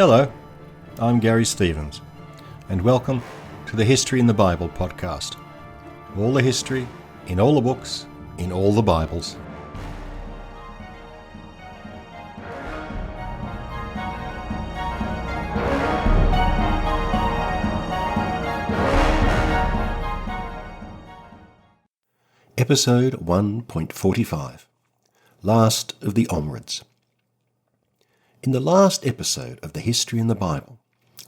Hello, I'm Garry Stevens, and welcome to the History in the Bible podcast. All the history, in all the books, in all the Bibles. Episode 1.45, Last of the Omrides. In the last episode of the History in the Bible,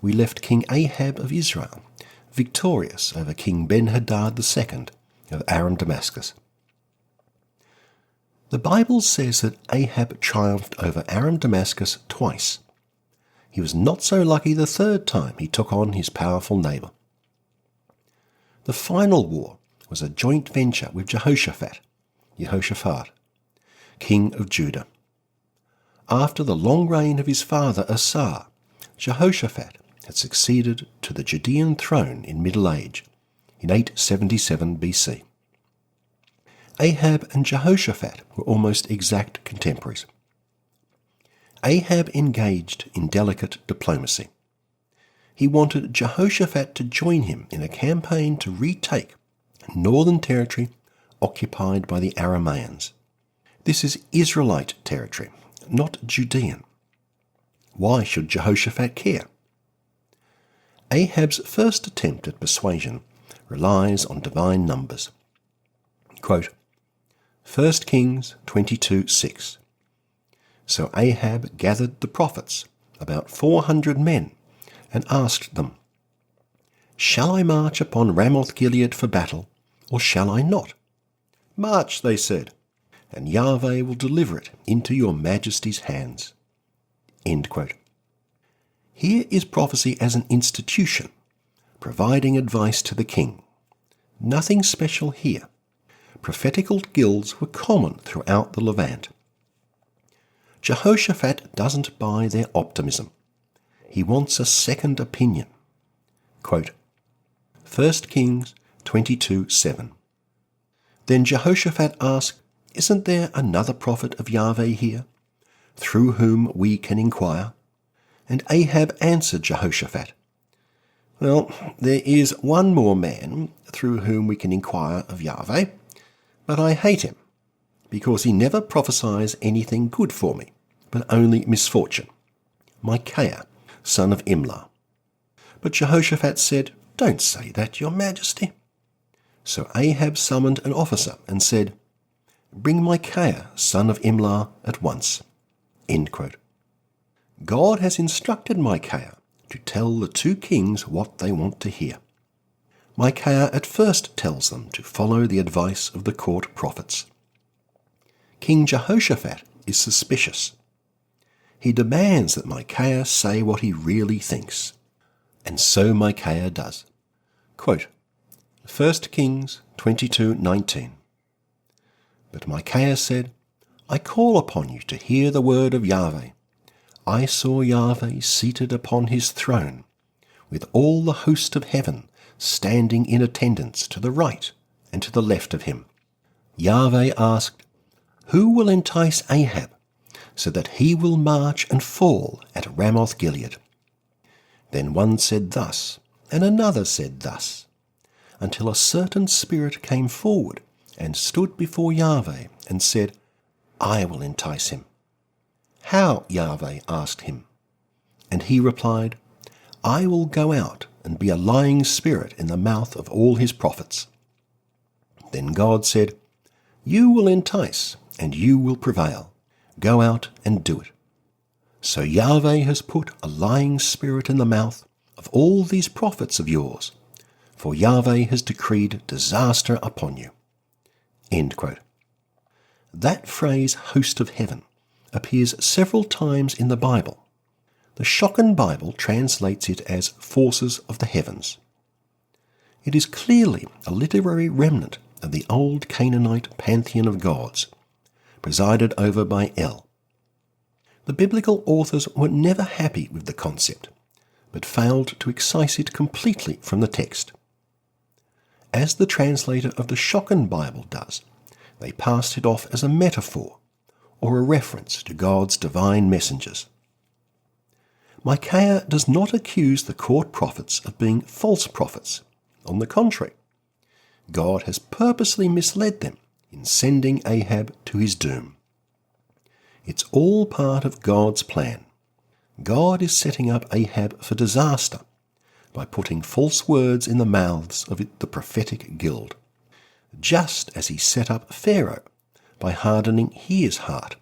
we left King Ahab of Israel victorious over King Ben-Hadad II of Aram Damascus. The Bible says that Ahab triumphed over Aram Damascus twice. He was not so lucky the third time he took on his powerful neighbour. The final war was a joint venture with Jehoshaphat, king of Judah. After the long reign of his father Asa, Jehoshaphat had succeeded to the Judean throne in Middle Age, in 877 BC. Ahab and Jehoshaphat were almost exact contemporaries. Ahab engaged in delicate diplomacy. He wanted Jehoshaphat to join him in a campaign to retake northern territory occupied by the Aramaeans. This is Israelite territory, not Judean. Why should Jehoshaphat care? Ahab's first attempt at persuasion relies on divine numbers. Quote, 1 Kings 22:6. So Ahab gathered the prophets, about 400 men, and asked them, Shall I march upon Ramoth-Gilead for battle, or shall I not? March, they said, and Yahweh will deliver it into your majesty's hands. End quote. Here is prophecy as an institution, providing advice to the king. Nothing special here. Prophetical guilds were common throughout the Levant. Jehoshaphat doesn't buy their optimism. He wants a second opinion. Quote, 1 Kings 22:7. Then Jehoshaphat asked, Isn't there another prophet of Yahweh here, through whom we can inquire? And Ahab answered Jehoshaphat, Well, there is one more man through whom we can inquire of Yahweh, but I hate him, because he never prophesies anything good for me, but only misfortune. Micaiah, son of Imlah. But Jehoshaphat said, Don't say that, your majesty. So Ahab summoned an officer and said, Bring Micaiah, son of Imlah, at once. End quote. God has instructed Micaiah to tell the two kings what they want to hear. Micaiah at first tells them to follow the advice of the court prophets. King Jehoshaphat is suspicious. He demands that Micaiah say what he really thinks. And so Micaiah does. Quote, 1 Kings 22:19. But Micaiah said, I call upon you to hear the word of Yahweh. I saw Yahweh seated upon his throne, with all the host of heaven standing in attendance to the right and to the left of him. Yahweh asked, Who will entice Ahab, so that he will march and fall at Ramoth-Gilead? Then one said thus, and another said thus, until a certain spirit came forward and stood before Yahweh and said, I will entice him. How? Yahweh asked him. And he replied, I will go out and be a lying spirit in the mouth of all his prophets. Then God said, You will entice, and you will prevail. Go out and do it. So Yahweh has put a lying spirit in the mouth of all these prophets of yours, for Yahweh has decreed disaster upon you. End quote. That phrase, host of heaven, appears several times in the Bible. The Shocking Bible translates it as forces of the heavens. It is clearly a literary remnant of the old Canaanite pantheon of gods, presided over by El. The biblical authors were never happy with the concept, but failed to excise it completely from the text. As the translator of the Shocking Bible does, they passed it off as a metaphor or a reference to God's divine messengers. Micaiah does not accuse the court prophets of being false prophets. On the contrary, God has purposely misled them in sending Ahab to his doom. It's all part of God's plan. God is setting up Ahab for disaster by putting false words in the mouths of the prophetic guild, just as he set up Pharaoh by hardening his heart.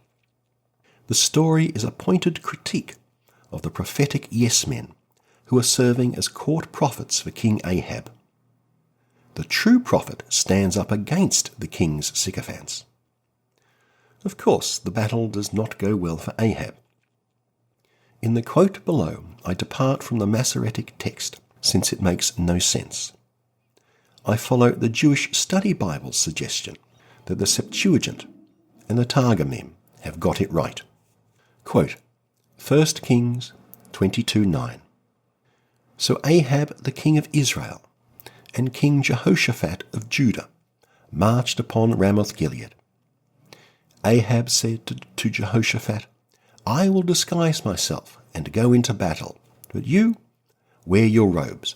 The story is a pointed critique of the prophetic yes-men who are serving as court prophets for King Ahab. The true prophet stands up against the king's sycophants. Of course, the battle does not go well for Ahab. In the quote below, I depart from the Masoretic text, since it makes no sense. I follow the Jewish Study Bible's suggestion that the Septuagint and the Targumim have got it right. Quote, 1 Kings 22:9. So Ahab the king of Israel and King Jehoshaphat of Judah marched upon Ramoth-Gilead. Ahab said to Jehoshaphat, I will disguise myself and go into battle, but you wear your robes.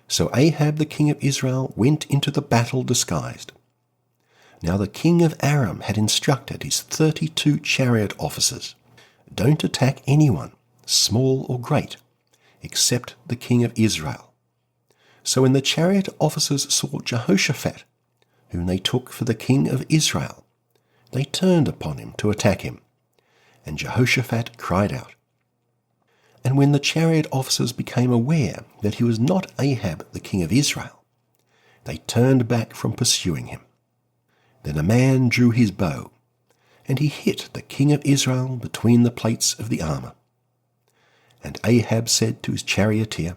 So Ahab the king of Israel went into the battle disguised. Now the king of Aram had instructed his 32 chariot officers, don't attack anyone, small or great, except the king of Israel. So when the chariot officers saw Jehoshaphat, whom they took for the king of Israel, they turned upon him to attack him. And Jehoshaphat cried out. And when the chariot officers became aware that he was not Ahab the king of Israel, they turned back from pursuing him. Then a man drew his bow, and he hit the king of Israel between the plates of the armour. And Ahab said to his charioteer,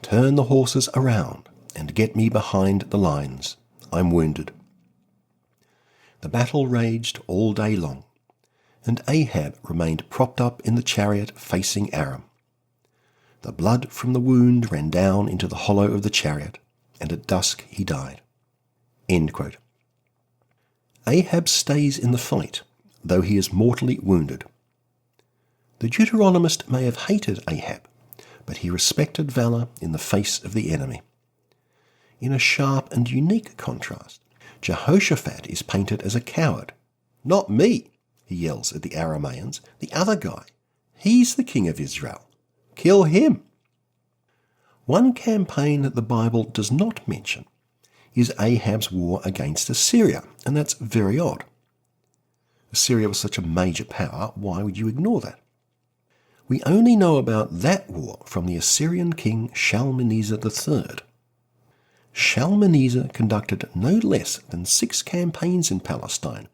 Turn the horses around and get me behind the lines. I'm wounded. The battle raged all day long, and Ahab remained propped up in the chariot facing Aram. The blood from the wound ran down into the hollow of the chariot, and at dusk he died. End quote. Ahab stays in the fight, though he is mortally wounded. The Deuteronomist may have hated Ahab, but he respected valour in the face of the enemy. In a sharp and unique contrast, Jehoshaphat is painted as a coward. Not me, he yells at the Aramaeans, the other guy. He's the king of Israel. Kill him. One campaign that the Bible does not mention is Ahab's war against Assyria, and that's very odd. Assyria was such a major power, why would you ignore that? We only know about that war from the Assyrian king Shalmaneser III. Shalmaneser conducted no less than 6 campaigns in Palestine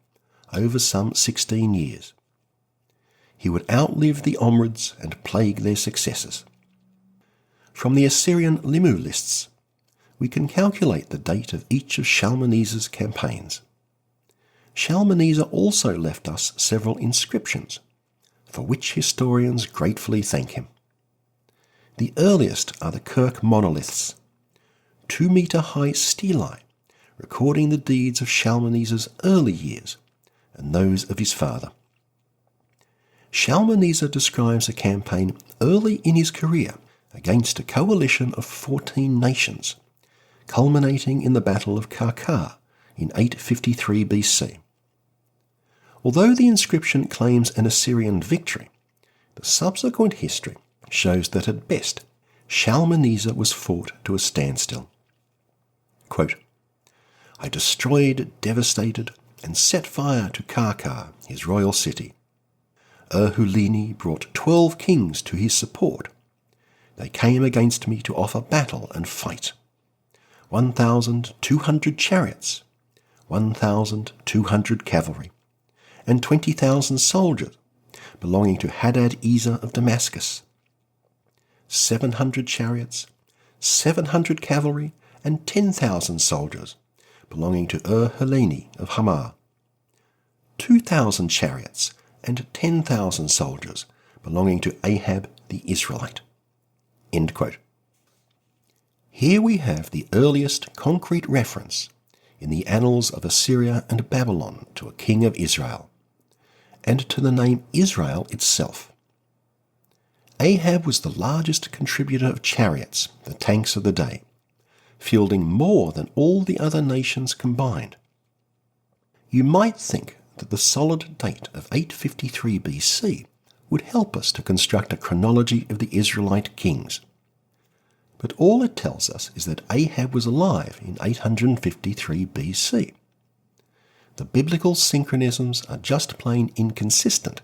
over some 16 years. He would outlive the Omrides and plague their successors. From the Assyrian Limu lists, we can calculate the date of each of Shalmaneser's campaigns. Shalmaneser also left us several inscriptions, for which historians gratefully thank him. The earliest are the Kirk monoliths, 2-metre-high stelae, recording the deeds of Shalmaneser's early years and those of his father. Shalmaneser describes a campaign early in his career against a coalition of 14 nations, culminating in the Battle of Qarqar in 853 BC. Although the inscription claims an Assyrian victory, the subsequent history shows that at best Shalmaneser was fought to a standstill. Quote, I destroyed, devastated, and set fire to Qarqar, his royal city. Hulini brought 12 kings to his support. They came against me to offer battle and fight. 1,200 chariots, 1,200 cavalry, and 20,000 soldiers belonging to Hadad-Ezer of Damascus. 700 chariots, 700 cavalry, and 10,000 soldiers belonging to Hulini of Hamah. 2,000 chariots and 10,000 soldiers belonging to Ahab the Israelite. End quote. Here we have the earliest concrete reference in the annals of Assyria and Babylon to a king of Israel, and to the name Israel itself. Ahab was the largest contributor of chariots, the tanks of the day, fielding more than all the other nations combined. You might think that the solid date of 853 BC would help us to construct a chronology of the Israelite kings. But all it tells us is that Ahab was alive in 853 BC. The biblical synchronisms are just plain inconsistent,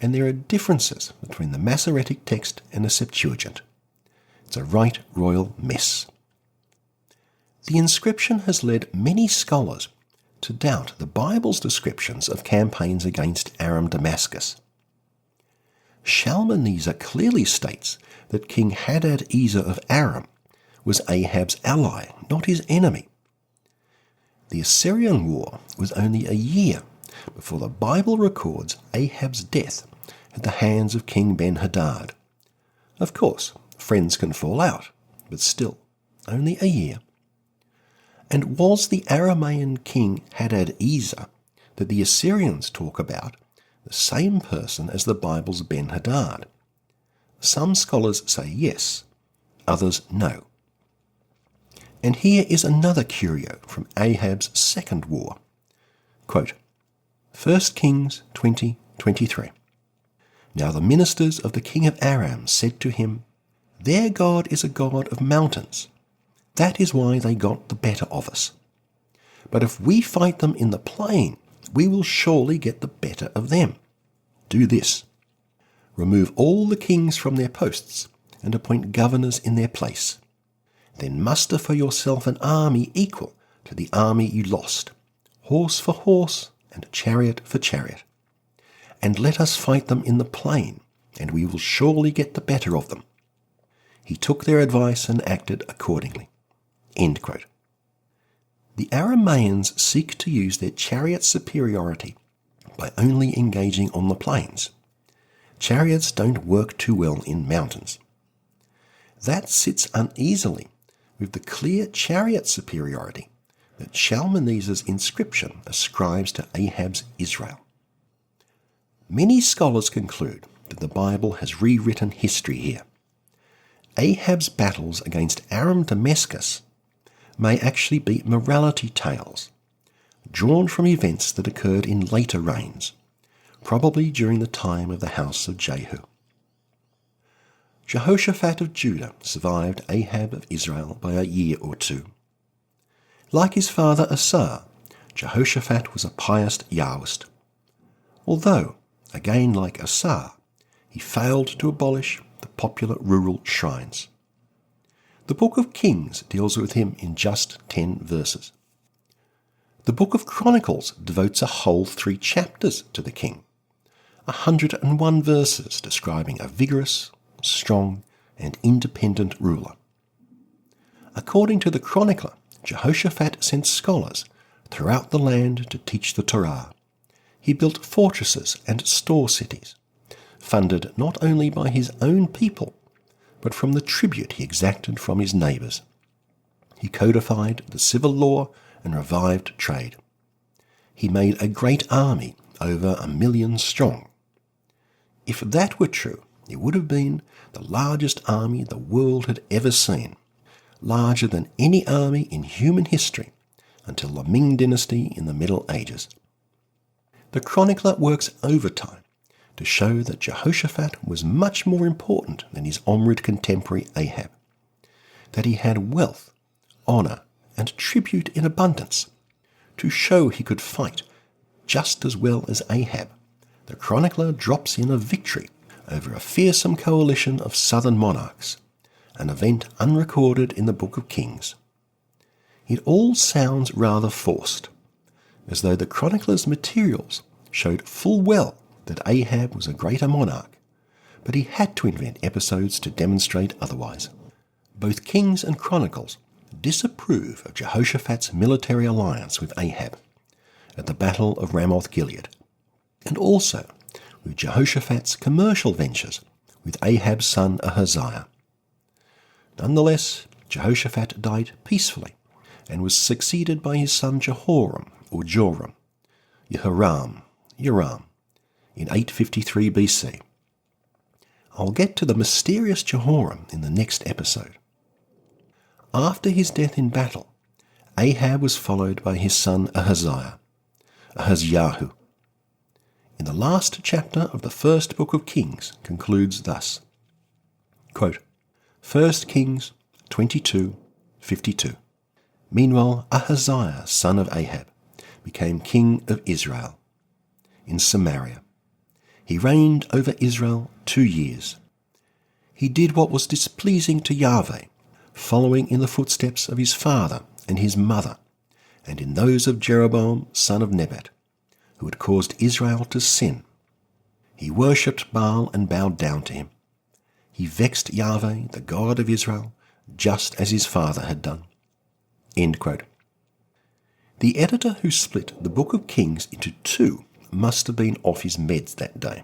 and there are differences between the Masoretic text and the Septuagint. It's a right royal mess. The inscription has led many scholars to doubt the Bible's descriptions of campaigns against Aram Damascus. Shalmaneser clearly states that King Hadadezer of Aram was Ahab's ally, not his enemy. The Assyrian war was only a year before the Bible records Ahab's death at the hands of King Ben-Hadad. Of course, friends can fall out, but still, only a year. And was the Aramaean king Hadadezer that the Assyrians talk about the same person as the Bible's Ben-Hadad? Some scholars say yes, others no. And here is another curio from Ahab's second war. Quote, 1 Kings 20:23. Now the ministers of the king of Aram said to him, Their God is a God of mountains. That is why they got the better of us. But if we fight them in the plain, we will surely get the better of them. Do this. Remove all the kings from their posts and appoint governors in their place. Then muster for yourself an army equal to the army you lost, horse for horse and chariot for chariot. And let us fight them in the plain, and we will surely get the better of them. He took their advice and acted accordingly. End quote. The Aramaeans seek to use their chariot superiority by only engaging on the plains. Chariots don't work too well in mountains. That sits uneasily with the clear chariot superiority that Shalmaneser's inscription ascribes to Ahab's Israel. Many scholars conclude that the Bible has rewritten history here. Ahab's battles against Aram Damascus may actually be morality tales, drawn from events that occurred in later reigns, probably during the time of the house of Jehu. Jehoshaphat of Judah survived Ahab of Israel by a year or two. Like his father Asa, Jehoshaphat was a pious Yahwist. Although, again like Asa, he failed to abolish the popular rural shrines. The Book of Kings deals with him in just 10 verses. The Book of Chronicles devotes a whole 3 chapters to the king, 101 verses describing a vigorous, strong, and independent ruler. According to the chronicler, Jehoshaphat sent scholars throughout the land to teach the Torah. He built fortresses and store cities, funded not only by his own people, but from the tribute he exacted from his neighbours. He codified the civil law and revived trade. He made a great army, over 1 million strong. If that were true, it would have been the largest army the world had ever seen, larger than any army in human history until the Ming dynasty in the Middle Ages. The chronicler works overtime to show that Jehoshaphat was much more important than his Omrid contemporary Ahab, that he had wealth, honour, and tribute in abundance. To show he could fight just as well as Ahab, the chronicler drops in a victory over a fearsome coalition of southern monarchs, an event unrecorded in the Book of Kings. It all sounds rather forced, as though the chronicler's materials showed full well that Ahab was a greater monarch, but he had to invent episodes to demonstrate otherwise. Both Kings and Chronicles disapprove of Jehoshaphat's military alliance with Ahab at the Battle of Ramoth-Gilead, and also with Jehoshaphat's commercial ventures with Ahab's son Ahaziah. Nonetheless, Jehoshaphat died peacefully and was succeeded by his son Jehoram, or Joram, Yoram, in 853 BC. I'll get to the mysterious Jehoram in the next episode. After his death in battle, Ahab was followed by his son Ahaziah, Ahaziah. In the last chapter of the first book of Kings concludes thus, quote, 1 Kings 22:52. Meanwhile, Ahaziah, son of Ahab, became king of Israel in Samaria. He reigned over Israel 2 years. He did what was displeasing to Yahweh, following in the footsteps of his father and his mother, and in those of Jeroboam, son of Nebat, who had caused Israel to sin. He worshipped Baal and bowed down to him. He vexed Yahweh, the God of Israel, just as his father had done. End quote. The editor who split the Book of Kings into 2 must have been off his meds that day.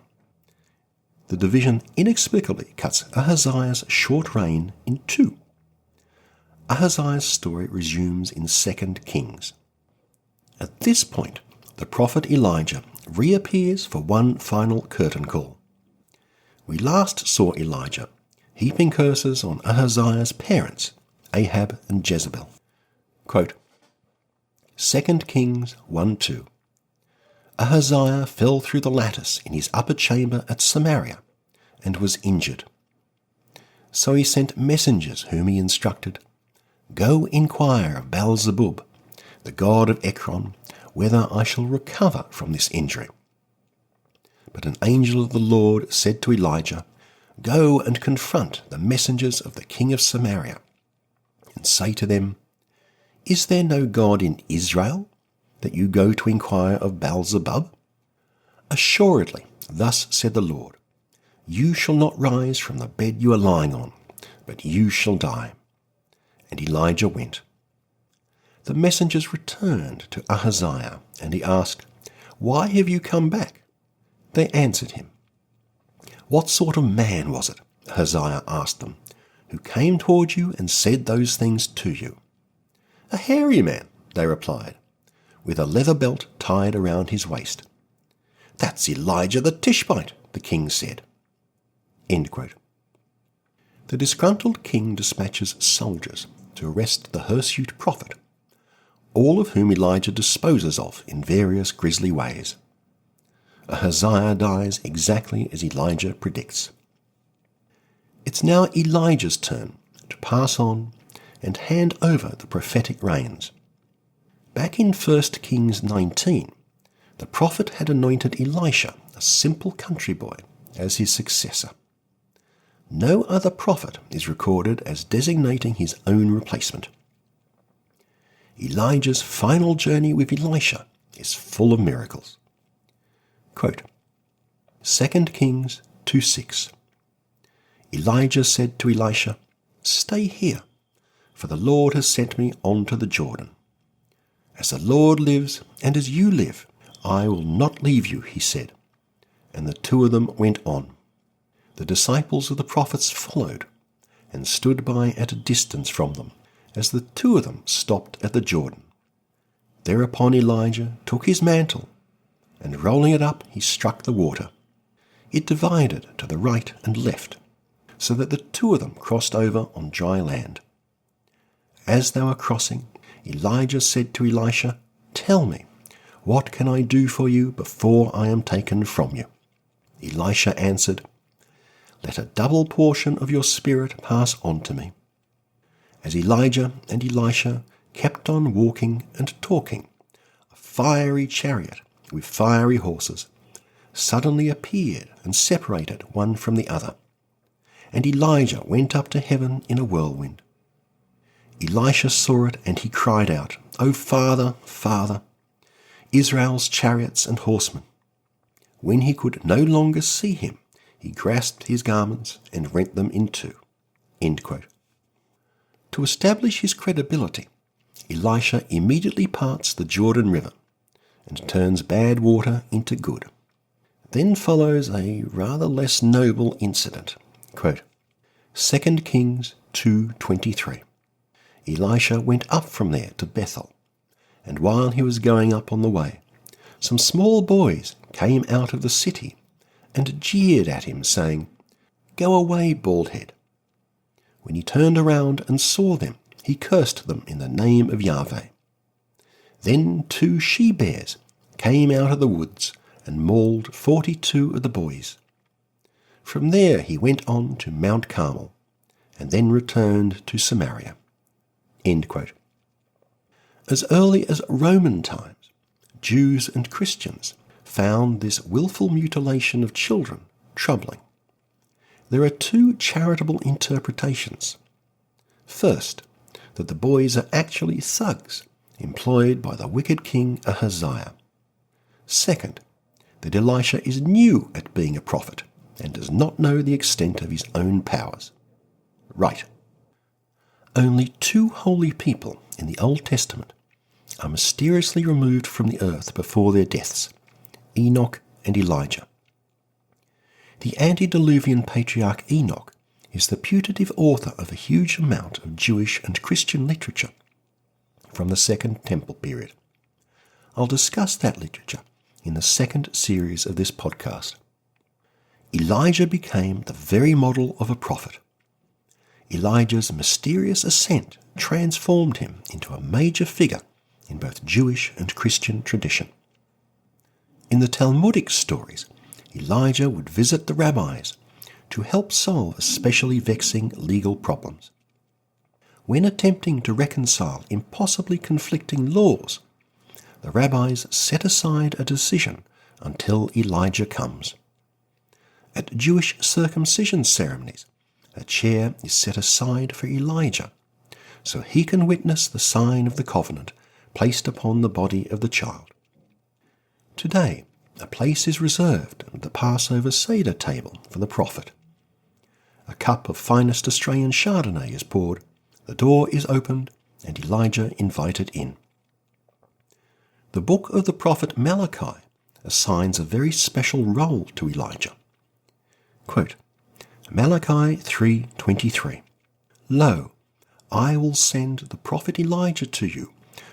The division inexplicably cuts Ahaziah's short reign in 2. Ahaziah's story resumes in 2 Kings. At this point, the prophet Elijah reappears for one final curtain call. We last saw Elijah heaping curses on Ahaziah's parents, Ahab and Jezebel. Quote, 2 Kings 1:2. Ahaziah fell through the lattice in his upper chamber at Samaria and was injured. So he sent messengers whom he instructed, Go inquire of Baal-zebub, the god of Ekron, whether I shall recover from this injury. But an angel of the Lord said to Elijah, Go and confront the messengers of the king of Samaria, and say to them, Is there no God in Israel, that you go to inquire of Baal-zebub? Assuredly, thus said the Lord, You shall not rise from the bed you are lying on, but you shall die. And Elijah went. The messengers returned to Ahaziah, and he asked, Why have you come back? They answered him. What sort of man was it, Ahaziah asked them, who came toward you and said those things to you? A hairy man, they replied, with a leather belt tied around his waist. That's Elijah the Tishbite, the king said. End quote. The disgruntled king dispatches soldiers to arrest the hirsute prophet, all of whom Elijah disposes of in various grisly ways. Ahaziah dies exactly as Elijah predicts. It's now Elijah's turn to pass on and hand over the prophetic reins. Back in 1 Kings 19, the prophet had anointed Elisha, a simple country boy, as his successor. No other prophet is recorded as designating his own replacement. Elijah's final journey with Elisha is full of miracles. Quote, 2 Kings 2:6. Elijah said to Elisha, Stay here, for the Lord has sent me on to the Jordan. As the Lord lives, and as you live, I will not leave you, he said. And the 2 of them went on. The disciples of the prophets followed, and stood by at a distance from them, as the 2 of them stopped at the Jordan. Thereupon Elijah took his mantle, and rolling it up, he struck the water. It divided to the right and left, so that the 2 of them crossed over on dry land. As they were crossing, Elijah said to Elisha, Tell me, what can I do for you before I am taken from you? Elisha answered, Let a double portion of your spirit pass on to me. As Elijah and Elisha kept on walking and talking, a fiery chariot with fiery horses suddenly appeared and separated one from the other. And Elijah went up to heaven in a whirlwind. Elisha saw it, and he cried out, O Father, Father, Israel's chariots and horsemen. When he could no longer see him, he grasped his garments and rent them in 2. End quote. To establish his credibility, Elisha immediately parts the Jordan River and turns bad water into good. Then follows a rather less noble incident. Quote, 2 Kings 2:23. Elisha went up from there to Bethel, and while he was going up on the way, some small boys came out of the city and jeered at him, saying, "Go away, bald head." When he turned around and saw them, he cursed them in the name of Yahweh. Then 2 she-bears came out of the woods and mauled 42 of the boys. From there he went on to Mount Carmel, and then returned to Samaria. End quote. As early as Roman times, Jews and Christians found this willful mutilation of children troubling. There are 2 charitable interpretations. First, that the boys are actually thugs employed by the wicked king Ahaziah. Second, that Elisha is new at being a prophet and does not know the extent of his own powers. Right. Only 2 holy people in the Old Testament are mysteriously removed from the earth before their deaths, Enoch and Elijah. The antediluvian patriarch Enoch is the putative author of a huge amount of Jewish and Christian literature from the Second Temple period. I'll discuss that literature in the second series of this podcast. Elijah became the very model of a prophet. Elijah's mysterious ascent transformed him into a major figure in both Jewish and Christian tradition. In the Talmudic stories, Elijah would visit the rabbis to help solve especially vexing legal problems. When attempting to reconcile impossibly conflicting laws, the rabbis set aside a decision until Elijah comes. At Jewish circumcision ceremonies, a chair is set aside for Elijah, so he can witness the sign of the covenant placed upon the body of the child. Today, a place is reserved at the Passover Seder table for the prophet. A cup of finest Australian Chardonnay is poured, the door is opened, and Elijah invited in. The book of the prophet Malachi assigns a very special role to Elijah. Quote, Malachi 3:23, "Lo, I will send the prophet Elijah to you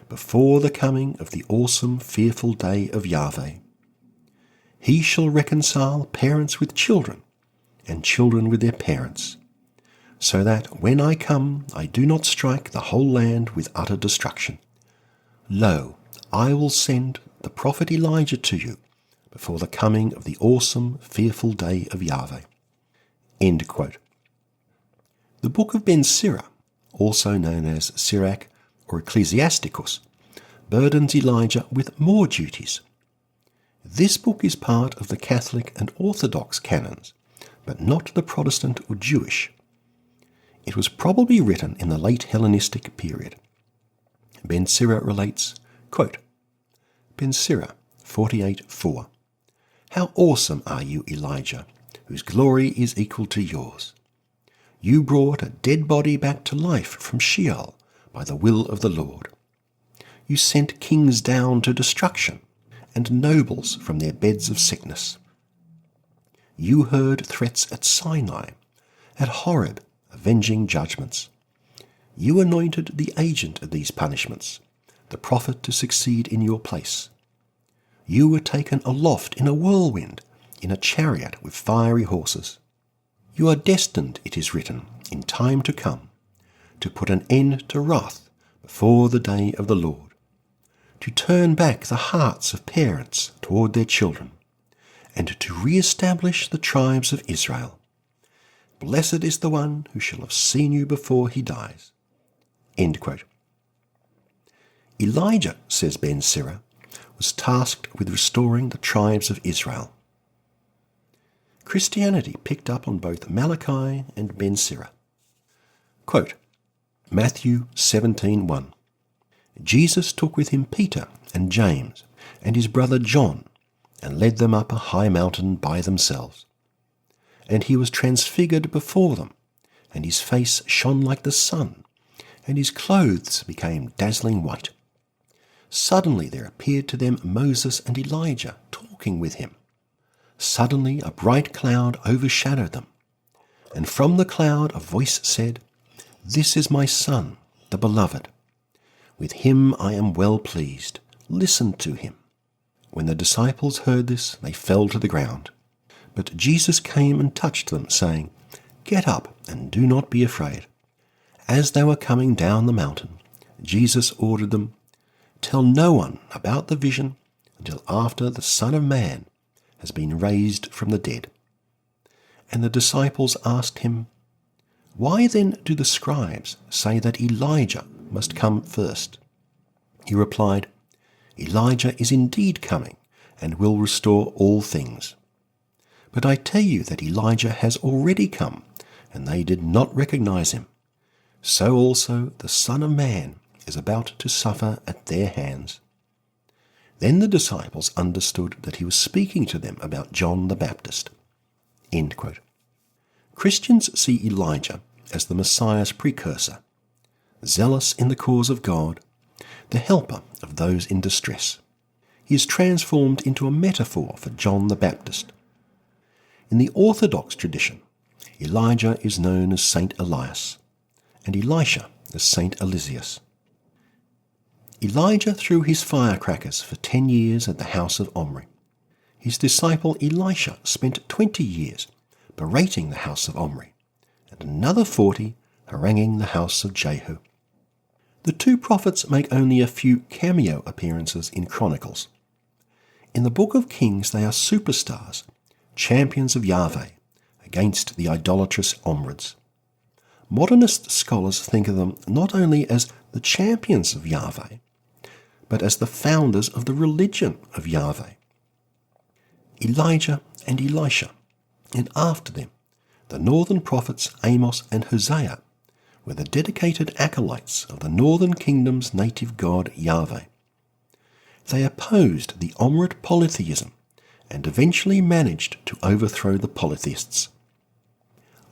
before the coming of the awesome, fearful day of Yahweh. He shall reconcile parents with children, and children with their parents, so that when I come I do not strike the whole land with utter destruction. Lo, I will send the prophet Elijah to you before the coming of the awesome, fearful day of Yahweh." End quote. The book of Ben Sirach, also known as Sirach or Ecclesiasticus, burdens Elijah with more duties. This book is part of the Catholic and Orthodox canons, but not the Protestant or Jewish. It was probably written in the late Hellenistic period. Ben Sirach relates, quote, Ben Sirach 48:4, "How awesome are you, Elijah, whose glory is equal to yours. You brought a dead body back to life from Sheol by the will of the Lord. You sent kings down to destruction and nobles from their beds of sickness. You heard threats at Sinai, at Horeb, avenging judgments. You anointed the agent of these punishments, the prophet to succeed in your place. You were taken aloft in a whirlwind, in a chariot with fiery horses. You are destined, it is written, in time to come, to put an end to wrath before the day of the Lord, to turn back the hearts of parents toward their children, and to re-establish the tribes of Israel. Blessed is the one who shall have seen you before he dies." End quote. Elijah, says Ben Sirach, was tasked with restoring the tribes of Israel. Christianity picked up on both Malachi and Ben Sirach. Quote, Matthew 17:1, "Jesus took with him Peter and James and his brother John, and led them up a high mountain by themselves. And he was transfigured before them, and his face shone like the sun, and his clothes became dazzling white. Suddenly there appeared to them Moses and Elijah talking with him. Suddenly a bright cloud overshadowed them, and from the cloud a voice said, 'This is my Son, the Beloved. With him I am well pleased. Listen to him.' When the disciples heard this, they fell to the ground. But Jesus came and touched them, saying, "Get up and do not be afraid." As they were coming down the mountain, Jesus ordered them, "Tell no one about the vision until after the Son of Man has been raised from the dead." And the disciples asked him, "Why then do the scribes say that Elijah must come first?" He replied, "Elijah is indeed coming and will restore all things. But I tell you that Elijah has already come, and they did not recognize him. So also the Son of Man is about to suffer at their hands." Then the disciples understood that he was speaking to them about John the Baptist. End quote. Christians see Elijah as the Messiah's precursor, zealous in the cause of God, the helper of those in distress. He is transformed into a metaphor for John the Baptist. In the Orthodox tradition, Elijah is known as Saint Elias, and Elisha as Saint Eliseus. Elijah threw his firecrackers for 10 years at the house of Omri. His disciple Elisha spent 20 years berating the house of Omri, and another 40 haranguing the house of Jehu. The two prophets make only a few cameo appearances in Chronicles. In the Book of Kings they are superstars, champions of Yahweh, against the idolatrous Omrides. Modernist scholars think of them not only as the champions of Yahweh, but as the founders of the religion of Yahweh. Elijah and Elisha, and after them, the northern prophets Amos and Hosea, were the dedicated acolytes of the northern kingdom's native god Yahweh. They opposed the Omrid polytheism and eventually managed to overthrow the polytheists.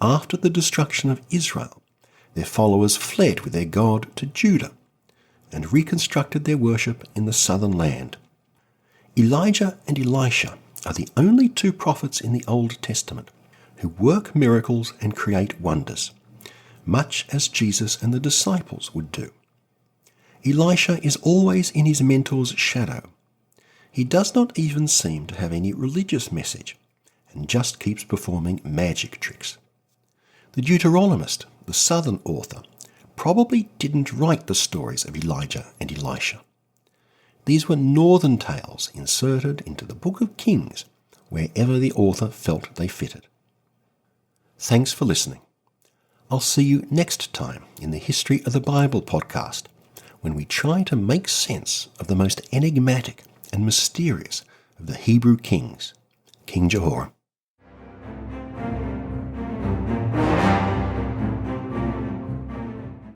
After the destruction of Israel, their followers fled with their god to Judah and reconstructed their worship in the southern land. Elijah and Elisha are the only two prophets in the Old Testament who work miracles and create wonders, much as Jesus and the disciples would do. Elisha is always in his mentor's shadow. He does not even seem to have any religious message and just keeps performing magic tricks. The Deuteronomist, the southern author, probably didn't write the stories of Elijah and Elisha. These were northern tales inserted into the Book of Kings wherever the author felt they fitted. Thanks for listening. I'll see you next time in the History of the Bible podcast, when we try to make sense of the most enigmatic and mysterious of the Hebrew kings, King Jehoram.